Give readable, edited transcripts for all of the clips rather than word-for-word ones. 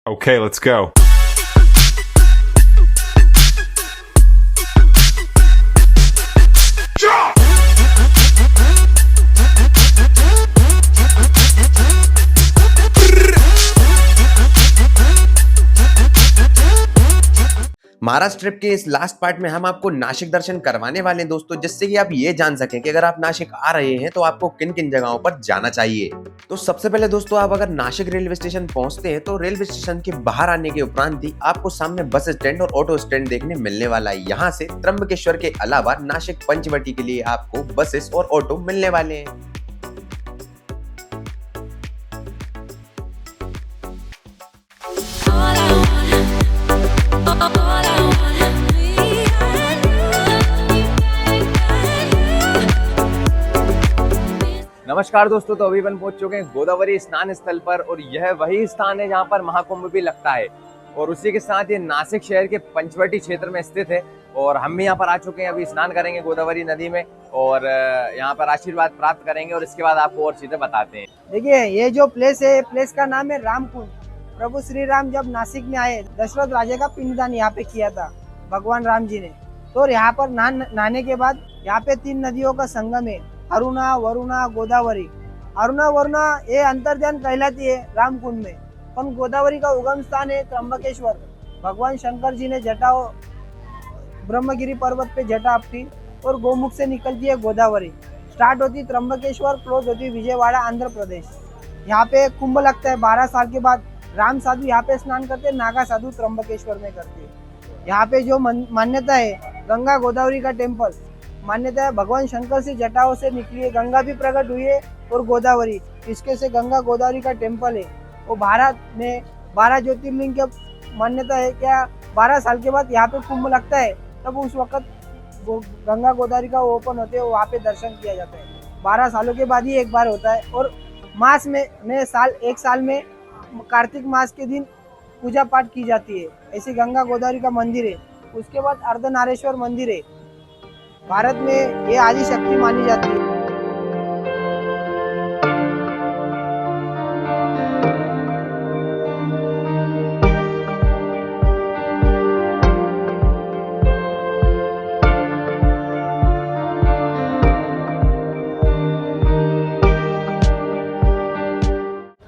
Okay, let's go. Maharashtra trip के इस last part में हम आपको नासिक दर्शन करवाने वाले हैं दोस्तों, जिससे कि आप ये जान सकें कि अगर आप नासिक आ रहे हैं तो आपको किन किन जगहों पर जाना चाहिए। तो सबसे पहले दोस्तों, आप अगर नासिक रेलवे स्टेशन पहुंचते हैं तो रेलवे स्टेशन के बाहर आने के उपरांत ही आपको सामने बस स्टैंड और ऑटो स्टैंड देखने मिलने वाला है। यहाँ से त्र्यंबकेश्वर के अलावा नासिक पंचवटी के लिए आपको बसेस और ऑटो मिलने वाले हैं। नमस्कार दोस्तों, तो अभी अपन पहुंच चुके हैं गोदावरी स्नान स्थल पर और यह वही स्थान है जहां पर महाकुंभ भी लगता है और उसी के साथ ये नासिक शहर के पंचवटी क्षेत्र में स्थित है। और हम भी यहाँ पर आ चुके हैं, अभी स्नान करेंगे गोदावरी नदी में और यहाँ पर आशीर्वाद प्राप्त करेंगे और इसके बाद आपको और चीजें बताते हैं। देखिए, ये जो प्लेस है, प्लेस का नाम है रामकुंड। प्रभु श्री राम जब नासिक में आए, दशरथ राजा का पिंडदान यहाँ पे किया था भगवान राम जी ने। तो यहाँ पर नहाने के बाद यहाँ पे 3 नदियों का संगम है, अरुणा, वरुणा, गोदावरी। अरुणा वरुणा ये अंतर्ध्यान कहलाती है रामकुंड में, पर गोदावरी का उगम स्थान है त्र्यंबकेश्वर। भगवान शंकर जी ने जटाओं ब्रह्मगिरी पर्वत पे जटा अपनी और गोमुख से निकलती है गोदावरी। स्टार्ट होती त्र्यंबकेश्वर, क्लोज होती विजयवाड़ा, आंध्र प्रदेश। यहाँ पे कुंभ लगता है 12 साल के बाद। राम साधु यहाँ पे स्नान करते हैं, नागा साधु त्र्यंबकेश्वर में करते हैं। यहाँ पे जो मान्यता है, गंगा गोदावरी का टेम्पल मान्यता है, भगवान शंकर से जटाओं से निकली है, गंगा भी प्रकट हुई है और गोदावरी, इसके से गंगा गोदावरी का टेम्पल है। वो भारत में 12 ज्योतिर्लिंग की मान्यता है। क्या 12 साल के बाद यहाँ पे कुंभ लगता है, तब उस वक्त गंगा गोदावरी का ओपन होते हैं, वहाँ पे दर्शन किया जाता है। 12 सालों के बाद ही एक बार होता है। और मास में एक साल में कार्तिक मास के दिन पूजा पाठ की जाती है। ऐसी गंगा गोदावरी का मंदिर है। उसके बाद अर्धनारेश्वर मंदिर है। भारत में ये आदि शक्ति मानी जाती है।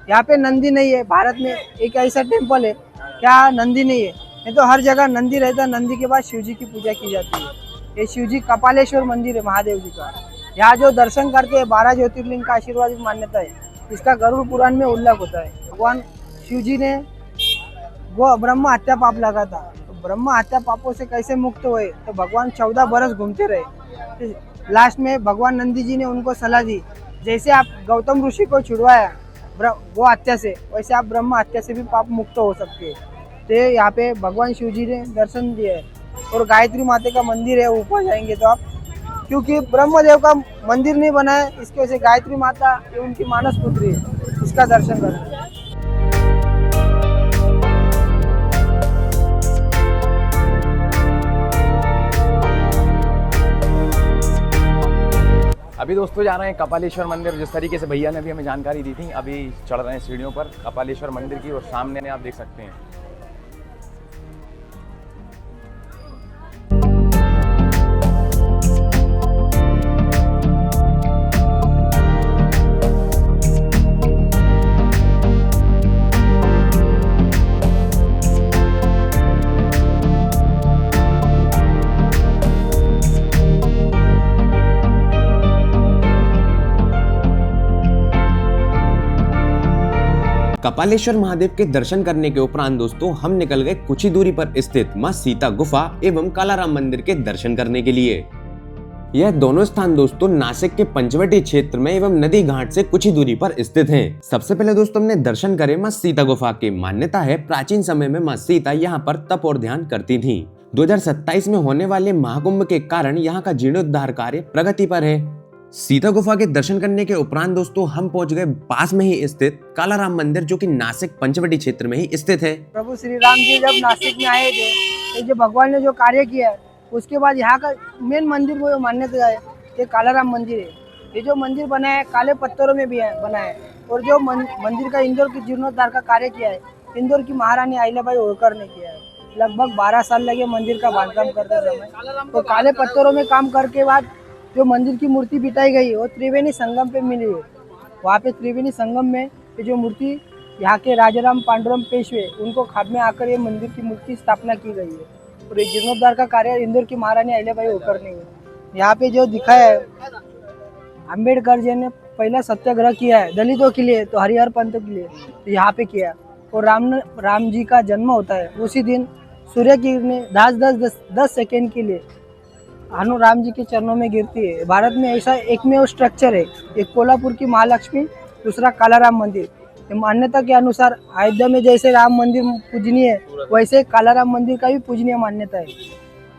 यहाँ पे नंदी नहीं है। भारत में एक ऐसा टेम्पल है, क्या नंदी नहीं है? नहीं तो हर जगह नंदी रहता है। नंदी के बाद शिव जी की पूजा की जाती है। ये शिव जी कपालेश्वर मंदिर है महादेव जी का। यहाँ जो दर्शन करते हैं 12 ज्योतिर्लिंग का आशीर्वाद मान्यता है। इसका गरुड़ पुराण में उल्लेख होता है। भगवान शिव जी ने वो ब्रह्म हत्या पाप लगा था, तो ब्रह्म हत्या पापों से कैसे मुक्त हुए? तो भगवान 14 बरस घूमते रहे। लास्ट में भगवान नंदी जी ने उनको सलाह दी, जैसे आप गौतम ऋषि को छुड़वाया वो हत्या से, वैसे आप ब्रह्म हत्या से भी पाप मुक्त हो सकते हैं। तो यहाँ पे भगवान शिव जी ने दर्शन दिए। और गायत्री माता का मंदिर है, ऊपर जाएंगे तो आप, क्योंकि ब्रह्मदेव का मंदिर नहीं बना है, इसकी वजह से गायत्री माता ये उनकी मानस पुत्री है, इसका दर्शन करते हैं। अभी दोस्तों जा रहे हैं कपालेश्वर मंदिर। जिस तरीके से भैया ने भी हमें जानकारी दी थी, अभी चढ़ रहे हैं सीढ़ियों पर कपालेश्वर मंदिर की और सामने आप देख सकते हैं। कपालेश्वर महादेव के दर्शन करने के उपरांत दोस्तों हम निकल गए कुछ ही दूरी पर स्थित मां सीता गुफा एवं कालाराम मंदिर के दर्शन करने के लिए। यह दोनों स्थान दोस्तों नासिक के पंचवटी क्षेत्र में एवं नदी घाट से कुछ ही दूरी पर स्थित हैं। सबसे पहले दोस्तों हमने दर्शन करे मां सीता गुफा के। मान्यता है प्राचीन समय में मां सीता यहाँ पर तप और ध्यान करती थी। 2027 में होने वाले महाकुंभ के कारण यहाँ का जीर्णोद्धार कार्य प्रगति पर है। सीता गुफा के दर्शन करने के उपरांत दोस्तों हम पहुंच गए पास में ही स्थित कालाराम मंदिर, जो कि नासिक पंचवटी क्षेत्र में ही स्थित है। प्रभु श्री राम जी जब नासिक में आए थे, तो जो भगवान ने जो कार्य किया है, उसके बाद यहाँ का मेन मंदिर वो मान्यता है, ये कालाराम मंदिर है। ये जो मंदिर बना है काले पत्थरों में भी है बना है। और जो मंदिर का इंदौर के जीर्णोद्धार का कार्य किया है, इंदौर की महारानी अहिल्याबाई होळकर ने किया है। लगभग 12 साल लगे मंदिर का बांधकाम करते समय। तो काले पत्थरों में काम करके बाद जो मंदिर की मूर्ति बिठाई गई वो त्रिवेणी संगम पे मिली है। वहाँ पे त्रिवेणी संगम में ये जो मूर्ति यहाँ के राजाराम पांडुरंग पेशवे उनको खाब में आकर ये मंदिर की मूर्ति स्थापना की गई है। और ये जीर्णोद्धार का कार्य इंदौर की महारानी अहिल्याबाई होळकर ने किया। यहाँ पे जो दिखाया है अम्बेडकर जी ने पहला सत्याग्रह किया है दलितों के लिए, तो हरिहर पंथ के लिए तो यहाँ पे किया। और राम जी का जन्म होता है उसी दिन सूर्य की किरणें 10 सेकेंड के लिए हनु राम जी के चरणों में गिरती है। भारत में ऐसा एकमेव स्ट्रक्चर है, एक कोल्हापुर की महालक्ष्मी, दूसरा कालाराम मंदिर। मान्यता के अनुसार अयोध्या में जैसे राम मंदिर पूजनीय है वैसे कालाराम मंदिर का भी पूजनीय मान्यता है।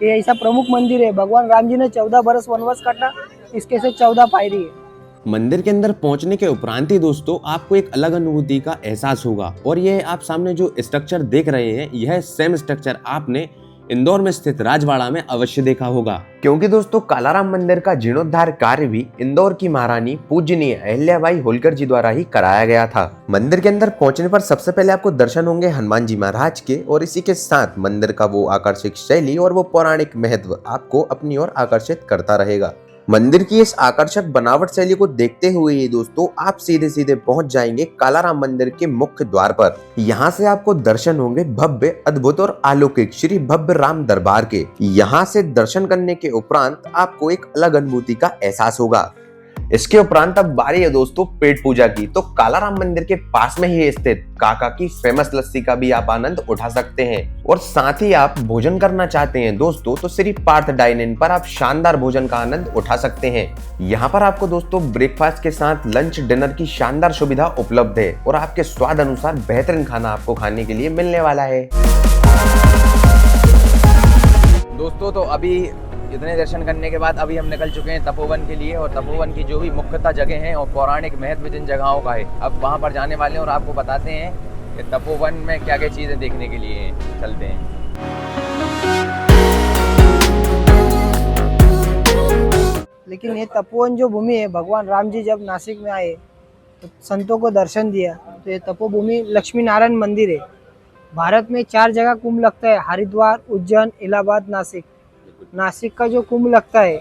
ये ऐसा प्रमुख मंदिर है। भगवान राम जी ने 14 बरस वनवास काटा, इसके से 14 पायरी है। मंदिर के अंदर पहुंचने के उपरांत ही दोस्तों आपको एक अलग अनुभूति का एहसास होगा। और यह आप सामने जो स्ट्रक्चर देख रहे हैं यह सेम स्ट्रक्चर आपने इंदौर में स्थित राजवाड़ा में अवश्य देखा होगा, क्योंकि दोस्तों कालाराम मंदिर का जीर्णोद्धार कार्य भी इंदौर की महारानी पूजनीय अहिल्याबाई होलकर जी द्वारा ही कराया गया था। मंदिर के अंदर पहुंचने पर सबसे पहले आपको दर्शन होंगे हनुमान जी महाराज के, और इसी के साथ मंदिर का वो आकर्षक शैली और वो पौराणिक महत्व आपको अपनी ओर आकर्षित करता रहेगा। मंदिर की इस आकर्षक बनावट शैली को देखते हुए ये दोस्तों आप सीधे सीधे पहुंच जाएंगे कालाराम मंदिर के मुख्य द्वार पर। यहाँ से आपको दर्शन होंगे भव्य, अद्भुत और अलौकिक श्री भव्य राम दरबार के। यहाँ से दर्शन करने के उपरांत आपको एक अलग अनुभूति का एहसास होगा। इसके उपरांत अब बारी है दोस्तों पेट पूजा की। तो कालाराम मंदिर के पास में ही स्थित काका की फेमस लस्सी का भी आप आनंद उठा सकते हैं। और साथ ही आप भोजन करना चाहते हैं दोस्तों तो श्री पार्थ डाइन इन पर आप शानदार भोजन का आनंद उठा सकते हैं। यहाँ पर आपको दोस्तों ब्रेकफास्ट के साथ लंच डिनर की शानदार सुविधा उपलब्ध है और आपके स्वाद अनुसार बेहतरीन खाना आपको खाने के लिए मिलने वाला है। दोस्तों तो अभी इतने दर्शन करने के बाद अभी हम निकल चुके हैं तपोवन के लिए, और तपोवन की जो भी मुख्यतः जगह हैं और पौराणिक महत्व जिन जगहों का है अब वहां पर जाने वाले हैं और आपको बताते हैं कि तपोवन में क्या क्या चीज़ें देखने के लिए हैं। चलते हैं। लेकिन ये तपोवन जो भूमि है, भगवान राम जी जब नासिक में आए तो संतों को दर्शन दिया, तो ये तपोभूमि लक्ष्मी नारायण मंदिर है। भारत में 4 जगह कुंभ लगता है, हरिद्वार, उज्जैन, इलाहाबाद, नासिक। नासिक का जो कुंभ लगता है,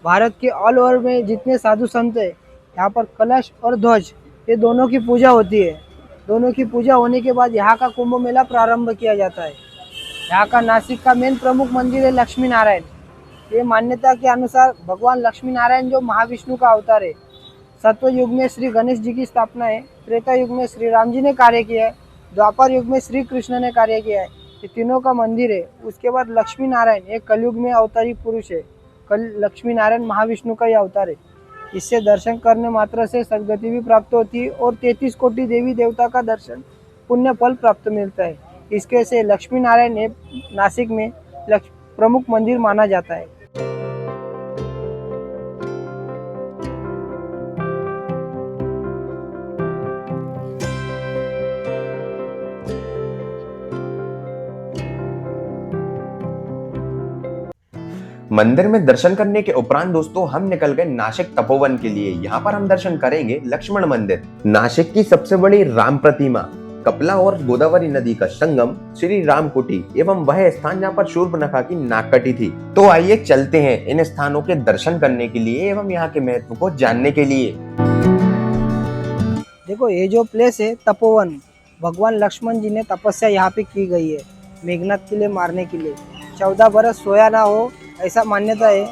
भारत के ऑल ओवर में जितने साधु संत है यहाँ पर कलश और ध्वज ये दोनों की पूजा होती है। दोनों की पूजा होने के बाद यहाँ का कुंभ मेला प्रारंभ किया जाता है। यहाँ का नासिक का मेन प्रमुख मंदिर है लक्ष्मी नारायण। ये मान्यता के अनुसार भगवान लक्ष्मी नारायण जो महाविष्णु का अवतार है, सत्व युग में श्री गणेश जी की स्थापना है, त्रेता युग में श्री राम जी ने कार्य किया है, द्वापर युग में श्री कृष्ण ने कार्य किया है। ये तीनों का मंदिर है। उसके बाद लक्ष्मी नारायण एक कलयुग में अवतारी पुरुष है। लक्ष्मी नारायण महाविष्णु का ही अवतार है। इससे दर्शन करने मात्र से सदगति भी प्राप्त होती है और 33 कोटि देवी देवता का दर्शन पुण्य फल प्राप्त मिलता है। इसके से लक्ष्मी नारायण नासिक में प्रमुख मंदिर माना जाता है। मंदिर में दर्शन करने के उपरांत दोस्तों हम निकल गए नासिक तपोवन के लिए। यहाँ पर हम दर्शन करेंगे लक्ष्मण मंदिर, नासिक की सबसे बड़ी राम प्रतिमा, कपला और गोदावरी नदी का संगम, श्री राम कुटी एवं वह स्थान जहाँ पर शूर्पणखा की नाक कटी थी। तो आइए चलते हैं इन स्थानों के दर्शन करने के लिए एवं यहाँ के महत्व को जानने के लिए। देखो ये जो प्लेस है तपोवन, भगवान लक्ष्मण जी ने तपस्या यहाँ पे की गई है मेघनाथ के लिए मारने के लिए। 14 बरस सोया ना हो ऐसा मान्यता है।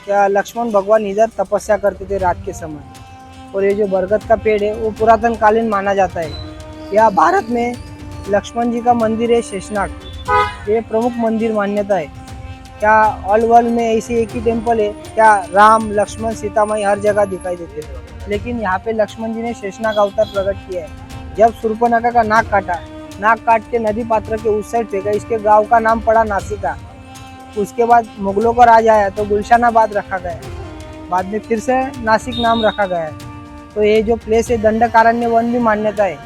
क्या लक्ष्मण भगवान इधर तपस्या करते थे रात के समय। और ये जो बरगद का पेड़ है वो पुरातन कालीन माना जाता है। यह भारत में लक्ष्मण जी का मंदिर है शेषनाग, ये प्रमुख मंदिर मान्यता है। क्या ऑल वर्ल्ड में ऐसी एक ही टेम्पल है? क्या राम लक्ष्मण सीता माई हर जगह दिखाई देते थे, लेकिन यहाँ पे लक्ष्मण जी ने शेषनाग अवतार प्रकट किया है। जब शूर्पणखा का नाक काटा, नाक काट के नदी पात्र के उस साइड फेंका, इसके गांव का नाम पड़ा नासिका। उसके बाद मुगलों का राज आया तो गुलशानाबाद रखा गया, बाद में फिर से नासिक नाम रखा गया है। तो ये जो प्लेस है दंडकारण्य वन भी मान्यता है।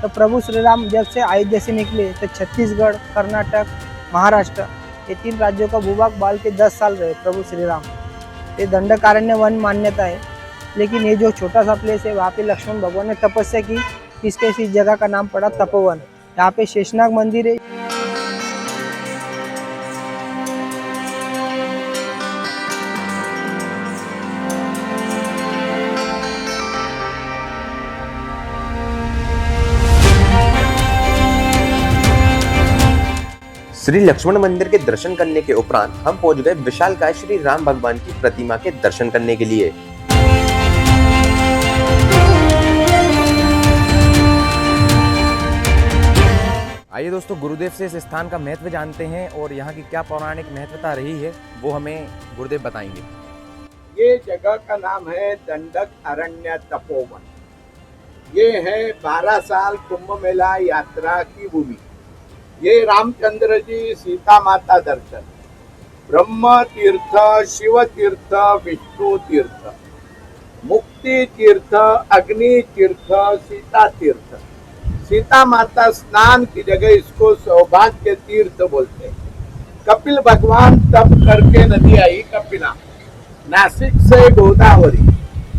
तो प्रभु श्री राम जब से अयोध्या से निकले तो छत्तीसगढ़, कर्नाटक, महाराष्ट्र ये 3 राज्यों का भूभाग बाल के 10 साल रहे प्रभु श्री राम। ये दंडकारण्य वन मान्यता है। लेकिन ये जो छोटा सा प्लेस है वहाँ पे लक्ष्मण भगवान ने तपस्या की, इसके इस जगह का नाम पड़ा तपोवन। यहाँ पे शेषनाग मंदिर है। श्री लक्ष्मण मंदिर के दर्शन करने के उपरांत हम पहुंच गए विशालकाय श्री राम भगवान की प्रतिमा के दर्शन करने के लिए। आइए दोस्तों, गुरुदेव से इस स्थान का महत्व जानते हैं और यहाँ की क्या पौराणिक महत्वता रही है वो हमें गुरुदेव बताएंगे। ये जगह का नाम है दंडक अरण्य तपोवन। ये है 12 साल कुंभ मेला यात्रा की भूमि। ये रामचंद्र जी, सीता माता दर्शन, ब्रह्म तीर्थ, शिव तीर्थ, विष्णु तीर्थ, मुक्ति तीर्थ, अग्नि तीर्थ, सीता तीर्थ, सीता माता स्नान की जगह इसको सौभाग्य तीर्थ बोलते हैं। कपिल भगवान तप करके नदी आई कपिला, नासिक से गोदावरी,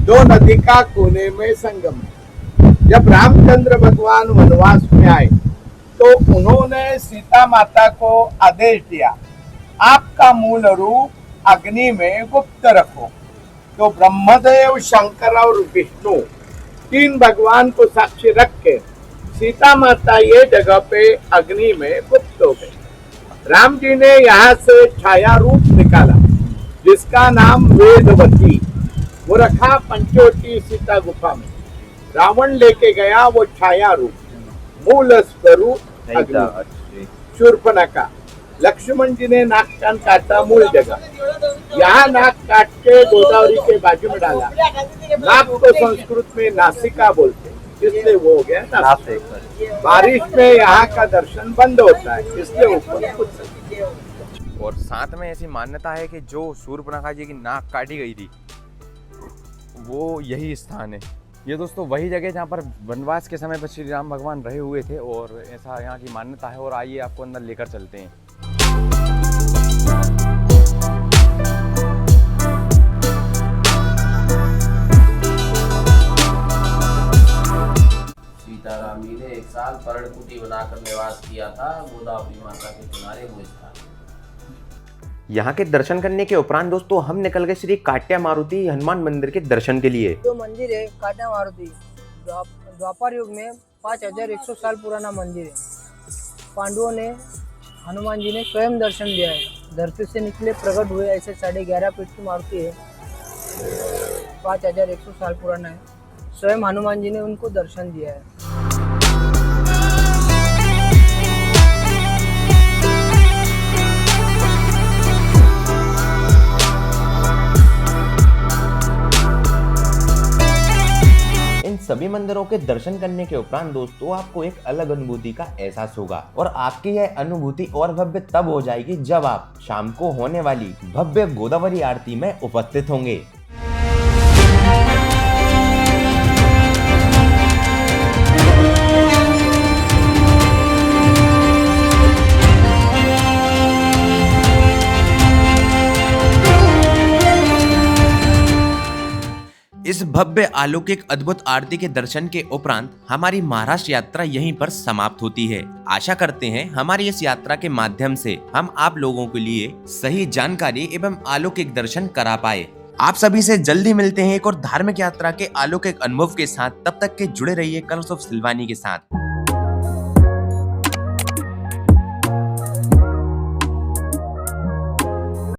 2 नदी का कोने में संगम है। जब रामचंद्र भगवान वनवास में आए तो उन्होंने सीता माता को आदेश दिया, आपका मूल रूप अग्नि में गुप्त रखो। तो ब्रह्मदेव, शंकर और विष्णु 3 भगवान को साक्षी रख के सीता माता ये जगह पे अग्नि में गुप्त हो गए। राम जी ने यहाँ से छाया रूप निकाला जिसका नाम वेदवती, वो रखा पंचवटी सीता गुफा में। रावण लेके गया वो छाया रूप, मूल स्वरूप अग्नि। शूर्पणखा, लक्ष्मण जी ने नाक कान काटा मूल जगह, यहाँ नाक काट के गोदावरी के बाजू में डाला। नाक को संस्कृत में नासिका बोलते हैं, इसलिए वो हो गया नासिक। बारिश में यहाँ का दर्शन बंद होता है, इसलिए ऊपर कुछ। और साथ में ऐसी मान्यता है कि जो शूर्पणखा जी की नाक काटी गई थी वो यही स्थान है। ये दोस्तों वही जगह जहाँ पर वनवास के समय पर श्री राम भगवान रहे हुए थे और ऐसा यहाँ की मान्यता है। और आइए आपको अंदर लेकर चलते हैं। सीताराम जी ने 1 साल पर्णकुटी बनाकर निवास किया था गोदावरी माता के किनारे वो स्थान। यहाँ के दर्शन करने के उपरांत दोस्तों हम निकल गए श्री काट्या मारुति हनुमान मंदिर के दर्शन के लिए। जो मंदिर है काट्या मारुति, द्वापर युग में 5100 साल पुराना मंदिर है। पांडवों ने हनुमान जी ने स्वयं दर्शन दिया है। धरती से निकले प्रकट हुए ऐसे 11.5 फीट की मारुति है, 5100 साल पुराना है। स्वयं हनुमान जी ने उनको दर्शन दिया है। इन सभी मंदिरों के दर्शन करने के उपरांत दोस्तों आपको एक अलग अनुभूति का एहसास होगा और आपकी यह अनुभूति और भव्य तब हो जाएगी जब आप शाम को होने वाली भव्य गोदावरी आरती में उपस्थित होंगे। इस भव्य अलौकिक अद्भुत आरती के दर्शन के उपरांत हमारी महाराष्ट्र यात्रा यहीं पर समाप्त होती है। आशा करते हैं हमारी इस यात्रा के माध्यम से हम आप लोगों के लिए सही जानकारी एवं अलौकिक दर्शन करा पाए। आप सभी से जल्दी मिलते हैं एक और धार्मिक यात्रा के अलौकिक अनुभव के साथ। तब तक के जुड़े रहिए कलर्स ऑफ सिलवानी के साथ।